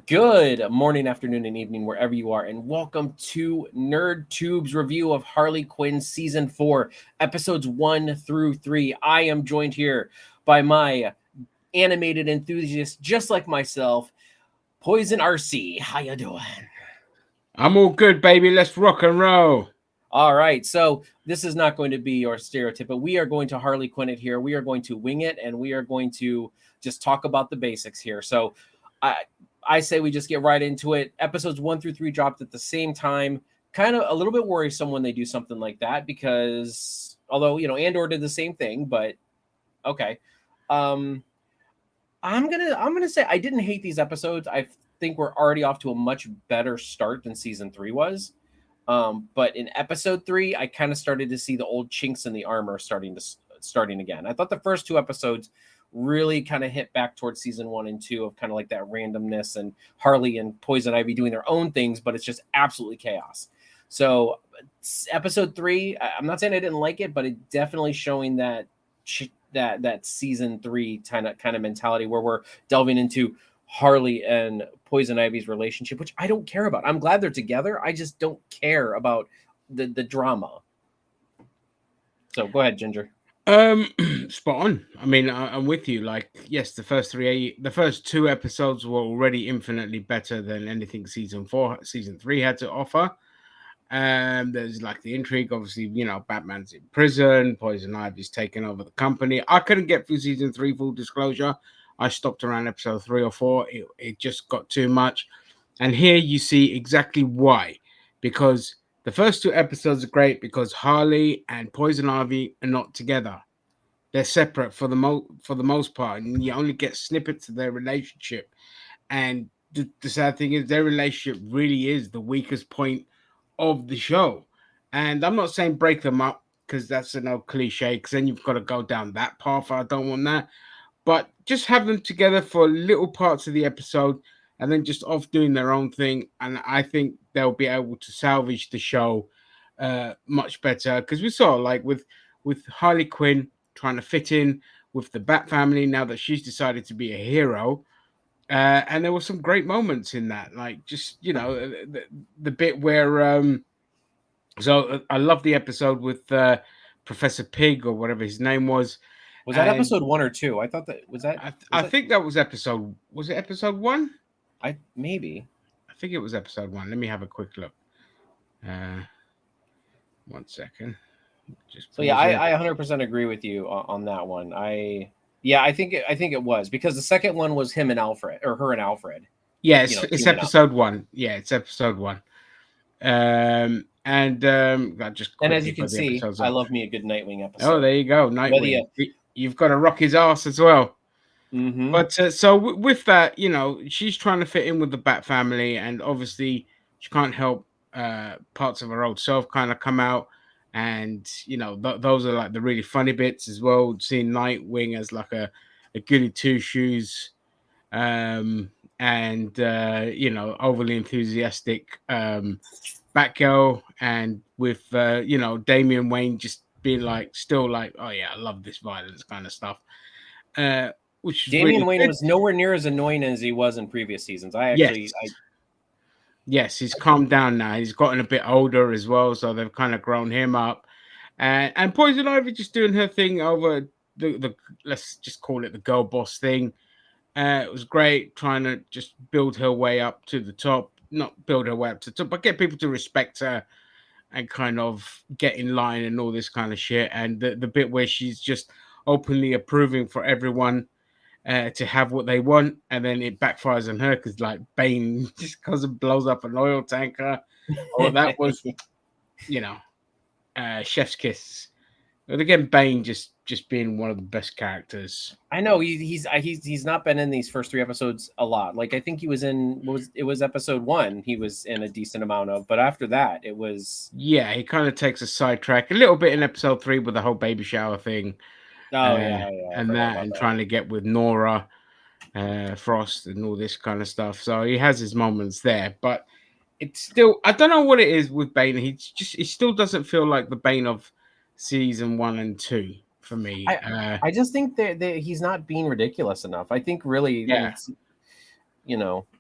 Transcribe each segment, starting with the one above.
Good morning, afternoon, and evening, wherever you are, and welcome to Nerd Tube's review of Harley Quinn Season 4, Episodes 1 through 3. I am joined here by my animated enthusiast, just like myself, Poison RC. How you doing? I'm all good, baby. Let's rock and roll. All right, so this is not going to be your stereotype, but we are going to Harley Quinn it here. We are going to wing it, and we are going to just talk about the basics here. So, I I say we just get right into it. Episodes 1 through 3 dropped at the same time. Kind of a little bit worrisome when they do something like that because although Andor did the same thing, but okay. Um, I'm gonna say I didn't hate these episodes. I think we're already off to a much better start than season 3 was. But in episode 3, I kind of started to see the old chinks in the armor starting again. I thought the first two episodes really kind of hit back towards season 1 and 2 of kind of like that randomness and Harley and Poison Ivy doing their own things, but it's just absolutely chaos. So episode 3, I'm not saying I didn't like it, but it definitely showing that season 3 kind of mentality where we're delving into Harley and Poison Ivy's relationship, which I don't care about. I'm glad they're together. I just don't care about the drama. So go ahead, Ginger. Um, Spot on. I mean, I'm with you. Like, yes, the first two episodes were already infinitely better than anything season 3 had to offer. There's like the intrigue. Obviously, Batman's in prison. Poison Ivy's taken over the company. I couldn't get through season 3. Full disclosure, I stopped around episode 3 or 4. It just got too much. And here you see exactly why. Because the first two episodes are great because Harley and Poison Ivy are not together. They're separate for the most part, and you only get snippets of their relationship. And the sad thing is, their relationship really is the weakest point of the show. And I'm not saying break them up because that's an old cliche. Because then you've got to go down that path. I don't want that, but just have them together for little parts of the episode and then just off doing their own thing. And I think they'll be able to salvage the show much better because we saw like with Harley Quinn trying to fit in with the Bat family now that she's decided to be a hero. And there were some great moments in that, like just the bit where I love the episode with Professor Pig or whatever his name was, Was that and episode 1 or 2? I thought that was that I was that think that was episode. Was it episode 1? I maybe. I think it was episode 1. Let me have a quick look. Uh, 1 second. Just So yeah, pause it. I 100% agree with you on that one. Yeah, I think it was because the second one was him and Alfred or her and Alfred, Yeah, it's teaming up. episode 1. Yeah, it's episode 1. And I just And as you quickly can put the see, episodes I up. love me a good Nightwing Oh, episode. there you go, Whether Nightwing. you, You've got to rock his ass as well. mm-hmm. But with that, she's trying to fit in with the Bat family, and obviously she can't help parts of her old self kind of come out, and those are like the really funny bits as well. Seeing Nightwing as like a goody two shoes, um, and overly enthusiastic Batgirl, and with Damian Wayne just being like still like, oh yeah, I love this violence kind of stuff. Uh, which is Damian really Wayne good. was nowhere near as annoying as he was in previous seasons. Yes, yes, he's calmed down now. He's gotten a bit older as well, so they've kind of grown him up. And Poison Ivy just doing her thing over the let's just call it the girl boss thing. It was great trying to just build her way up to the top, not build her way up to the top, but get people to respect her and kind of get in line and all this kind of shit. And the bit where she's just openly approving for everyone to have what they want, and then it backfires on her because like Bane just goes and blows up an oil tanker. Oh, that was you know chef's kiss. But again, Bane just being one of the best characters. I know he's not been in these first 3 episodes a lot. Like I think he was in it was episode 1 he was in a decent amount of, but after that it was Yeah, he kind of takes a sidetrack a little bit in episode 3 with the whole baby shower thing, oh uh, yeah, I and forgot that, about and that. trying to get with Nora Frost and all this kind of stuff. So he has his moments there, but it's still, I don't know what it is with Bane. He still doesn't feel like the Bane of season 1 and 2 for me. I I just think that he's not being ridiculous enough. I think really, Yeah,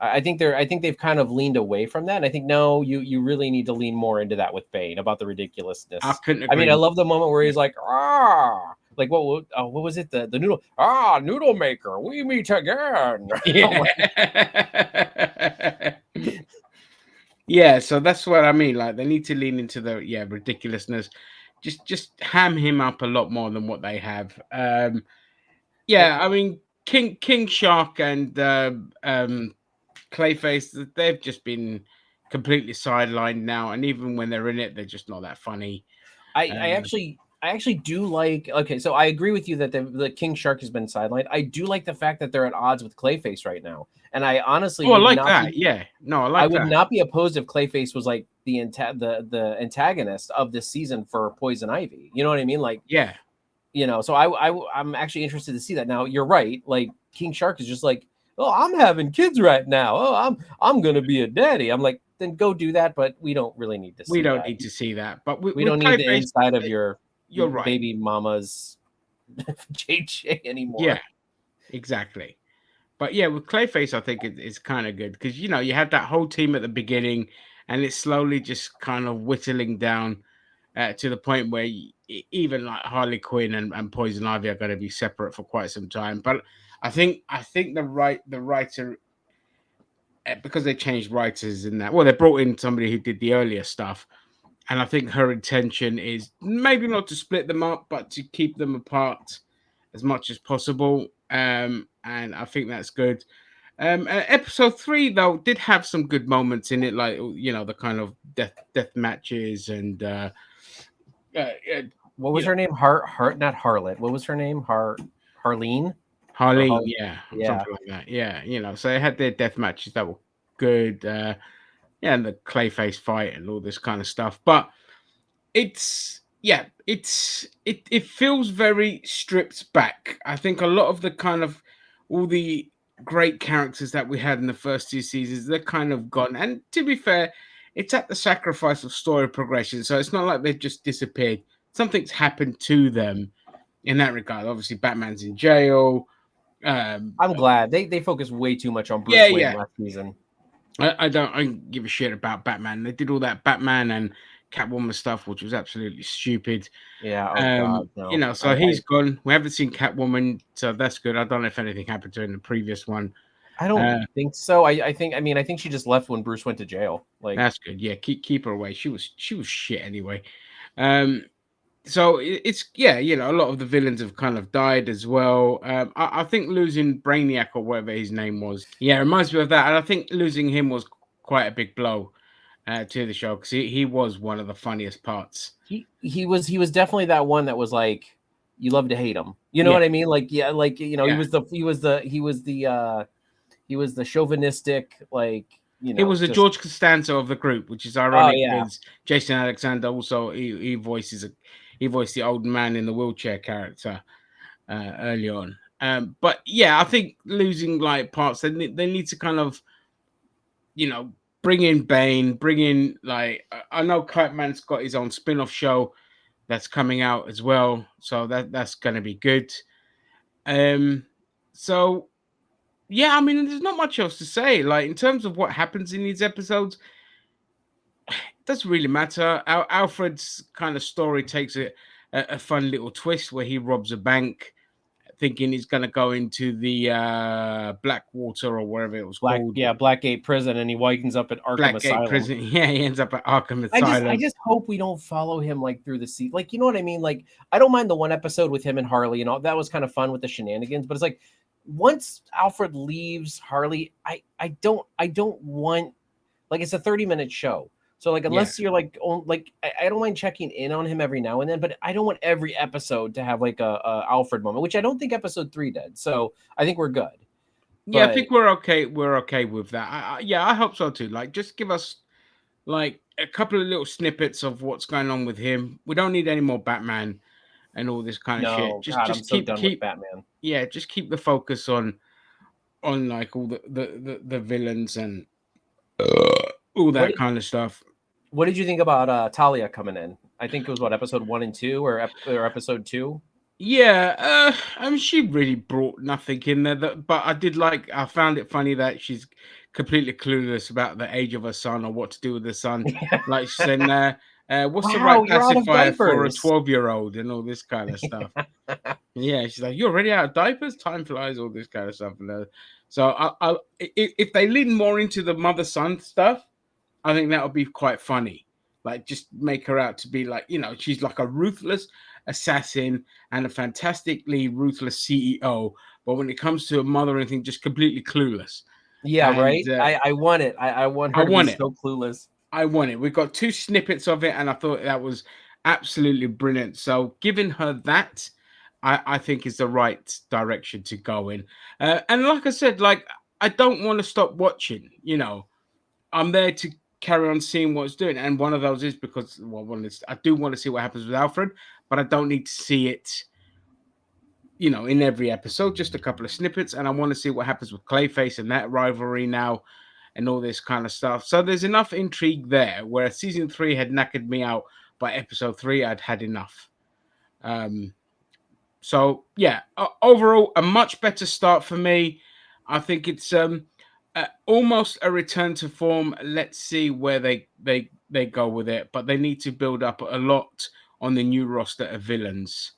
I think they've kind of leaned away from that. And I think no, you really need to lean more into that with Bane about the I ridiculousny. couldn't I mean, agree I more. love the moment where Yeah. he's like, like what was it? The noodle noodle maker, we meet again. I'm like, Yeah. Yeah, so that's what I mean. Like they need to lean into the ridiculousness. Just ham him up a lot more than what they have. and Yeah, I mean King Shark and Clayface, they've just been completely sidelined now, and even when they're in it, they're just not that funny. Uh, I actually do like. Okay, so I agree with you that the King Shark has been sidelined. I do like the fact that they're at odds with Clayface right now, and I honestly oh, I would like not that. be Yeah, no, I I like would that. not be opposed if Clayface was like the antagonist of this season for Poison Ivy. You know what I mean? Like, Yeah, so I'm actually interested to see that. Now you're right. Like King Shark is just like, oh, I'm having kids right now. Oh, I'm gonna be a daddy. I'm like, then go do that. But we don't really need to we see don't that. need to see that. But We with don't need the Clayface, inside of eh, your you're right. baby mama's JJ Yeah, anymore. exactly. But yeah, with Clayface, I think it's kind of good because you had that whole team at the beginning, and it's slowly just kind of whittling down to the point where even like Harley Quinn and Poison Ivy are going to be separate for quite some time. But I think the writer, because they changed writers in that. Well, they brought in somebody who did the earlier stuff, and I think her intention is maybe not to split them up, but to keep them apart as much as possible. And I think that's good. Episode 3 though did have some good moments in it, like the kind of death matches and uh, What you was know her name? Heart, not Harlot. What was her name? Harleen or Harleen, Har? yeah, Yeah, something like that. Yeah, so they had their death matches that were good. Yeah, and the Clayface fight and all this kind of stuff. But it feels very stripped back. I think a lot of the kind of all the great characters that we had in the first 2 seasons, they're kind of gone. And to be fair, it's at the sacrifice of story progression. So it's not like they've just disappeared. Something's happened to them in that regard. Obviously, Batman's in jail. Um, I'm glad they focused way too much on yeah, Bruce Wayne yeah. last season. I don't give a shit about Batman. They did all that Batman and Catwoman stuff, which was absolutely stupid. Yeah. Oh God, no. So he's gone. We haven't seen Catwoman, so that's good. I don't know if anything happened to her in the previous one. I don't Uh, think so. I think she just left when Bruce went to jail. Like that's good. Yeah, keep her away. She was shit anyway. Um, so it's a lot of the villains have kind of died as well. I think losing Brainiac or whatever his name was, yeah, it reminds me of that. And I think losing him was quite a big blow to the show because he was one of the funniest parts. he was definitely that one that was like you love to hate him. You know Yeah, what I mean? Like yeah, like he yeah. was the chauvinistic like He was the just George Costanza of the group, which is oh ironic yeah. because Jason Alexander also he voiced the old man in the wheelchair character early on. But yeah, I think losing like parts they need to kind of you know bring in Bane, bring in like I know Kite Man's got his own spin-off show that's coming out as well, so that's going to be good. Um, so yeah, I mean, there's not much else to say. Like in terms of what happens in these episodes, doesn't really matter. Alfred's kind of story takes a fun little twist where he robs a bank, thinking he's going to go into the Blackwater or wherever it was called, Blackgate prison, and he wakens up at Arkham Blackgate Asylum. prison. Yeah, he ends up at Arkham I Asylum. just hope we don't follow him like through the sea. Like, you know what I mean? Like, I don't mind the one episode with him and Harley and all that was kind of fun with the shenanigans, but it's like once Alfred leaves Harley, I don't want like it's a 30-minute show. So like Yeah, unless you're like like I don't mind checking in on him every now and then, but I don't want every episode to have like a Alfred moment, which I don't think episode 3 did. So I think we're good. yeah. I But think we're okay. We're okay with that. Yeah, I hope so too. Like, just give us like a couple of little snippets of what's going on with him. We don't need any more Batman and all this kind of shit. no, Just God, I'm just so keep done with keep Batman. yeah, just keep the focus on like all the villains and all What that kind of stuff. What did you think about Talia coming in? I think it was what episode 1 and 2 or episode 2. Yeah, I mean, she really brought nothing in there. But I found it funny that she's completely clueless about the age of her son or what to do with the son. Like she's saying, "What's the right Wow, you're out of pacifier for a diapers. 12-year-old?" and all this kind of stuff. Yeah, she's like, "You're already out of diapers. Time flies." All this kind of stuff. So if they lean more into the mother son stuff, I think that would be quite funny. Like, just make her out to be like, she's like a ruthless assassin and a fantastically ruthless CEO. But when it comes to a mother and thing, just completely clueless. Yeah, And right. I want it. I want I her to be want it. so clueless. I want it. We got two snippets of it, and I thought that was absolutely brilliant. So giving her that, I think is the right direction to go in. And like I said, like I don't want to stop watching. I'm there to carry on seeing what's doing, and one of those is because I do want to see what happens with Alfred, but I don't need to see it, in every episode. Just a couple of snippets, and I want to see what happens with Clayface and that rivalry now, and all this kind of stuff. So there's enough intrigue there. Where season 3 had knackered me out by episode 3, I'd had enough. Um, so yeah, overall a much better start for me. I think it's almost a return to form. Let's see where they go with it, but they need to build up a lot on the new roster of villains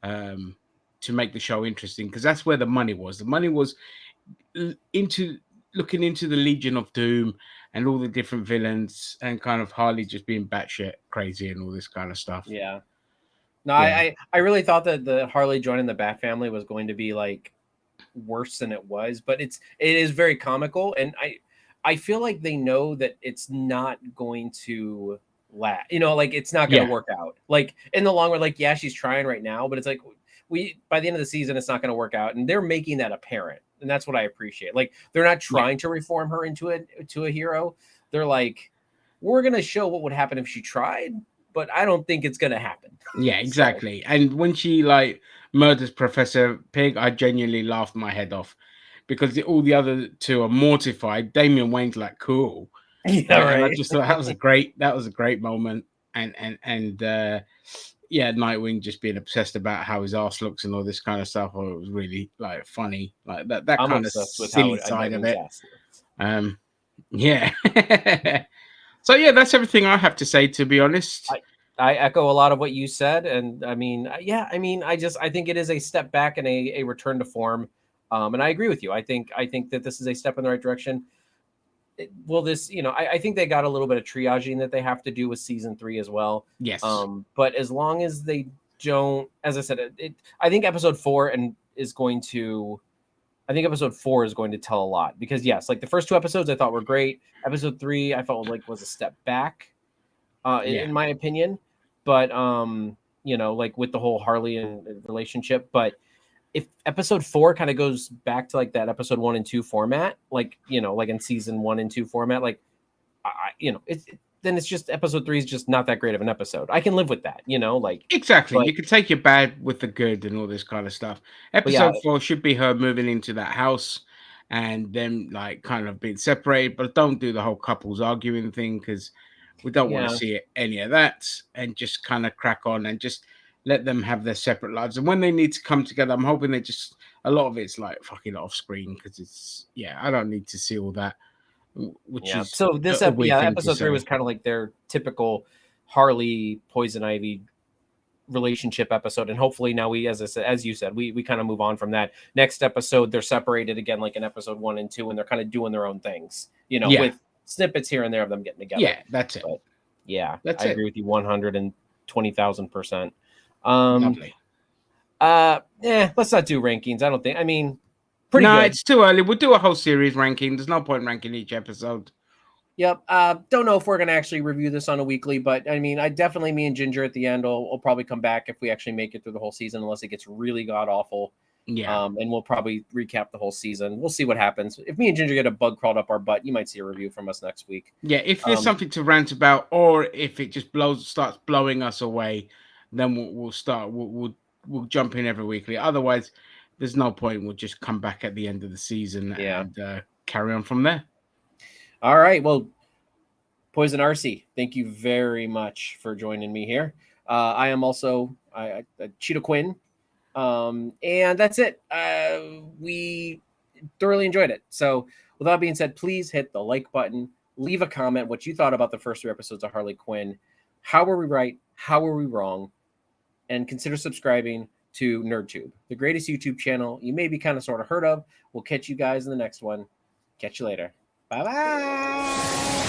um, to make the show interesting, because that's where the money was. The money was into looking into the Legion of Doom and all the different villains, and kind of Harley just being batshit crazy and all this kind of stuff. Yeah. No, Yeah, I really thought that the Harley joining the Bat Family was going to be like worse than it was, but it is very comical, and I feel like they know that it's not going to last. Like it's not going to yeah, work out. Like in the long run, like yeah, she's trying right now, but it's like we by the end of the season, it's not going to work out, and they're making that apparent, and that's what I appreciate. Like they're not yeah. trying to reform her into a hero. They're like, we're going to show what would happen if she tried, but I don't think it's going to happen. Yeah, So exactly. And when she like murders Professor Pig, I genuinely laughed my head off, because all the other two are mortified. Damian Wayne's like, cool, yeah, and I right. just thought that was a great moment. And yeah, Nightwing just being obsessed about how his ass looks and all this kind of stuff. Oh, it was really like funny, like that I'm kind of obsessed with how silly a side of Nightwing's it. ass looks. Um, yeah. So yeah, that's everything I have to say. To be honest, I echo a lot of what you said, and I mean, yeah, I mean, I think it is a step back and a return to form, and I agree with you. I think that this is a step in the right direction. Will this, I think they got a little bit of triaging that they have to do with season 3 as well. yes, But as long as they don't, as I said, I think episode 4 and is going to I think episode 4 is going to tell a lot, because yes, like the first 2 episodes I thought were great. Episode 3 I felt like was a step back, yeah, in my opinion. But like with the whole Harley and relationship. But if episode 4 kind of goes back to like that episode 1 and 2 format, like like in season 1 and 2 format, like then it's just episode 3 is just not that great of an episode. I can live with that, like, exactly. but You can take your bad with the good and all this kind of stuff. yeah, Episode 4 should be her moving into that house and then like kind of being separated, but don't do the whole couples arguing thing, because we don't want to yeah, see any of that, and just kind of crack on and just let them have their separate lives. And when they need to come together, I'm hoping they just a lot of it's like fucking off screen, because it's I don't need to see all that, which yeah. is So this a weird thing to episode 3 was say. kind of like their typical Harley Poison Ivy relationship episode, and hopefully now we, as I said, as you said, we kind of move on from that. Next episode they're separated again, like in episode 1 and 2, and they're kind of doing their own things, Yeah, with snippets here and there of them getting together. yeah, that's it. But yeah, That's I it. agree with you 120,000%. um Lovely. let's not do rankings. I don't think, I mean, pretty No, good. it's too early. We'll do a whole series ranking. There's no point ranking each episode. Yep. Don't know if we're gonna actually review this on a weekly, but I mean, I definitely, me and Ginger at the end will probably come back if we actually make it through the whole season, unless it gets really god awful. Yeah. And we'll probably recap the whole season. We'll see what happens. If me and Ginger get a bug crawled up our butt, you might see a review from us next week. Yeah. If there's Um, something to rant about, or if it just starts blowing us away, then we'll start. We'll jump in every weekly. Otherwise, there's no point. We'll just come back at the end of the season yeah. and carry on from there. All right. Well, Poison RC, thank you very much for joining me here. I am also Cheeto Quinn. And that's it. We thoroughly enjoyed it. So, with that being said, please hit the like button, leave a comment what you thought about the first 3 episodes of Harley Quinn. How were we right? How were we wrong? And consider subscribing to NerdTube, the greatest YouTube channel you may be kind of sort of heard of. We'll catch you guys in the next one. Catch you later. Bye bye.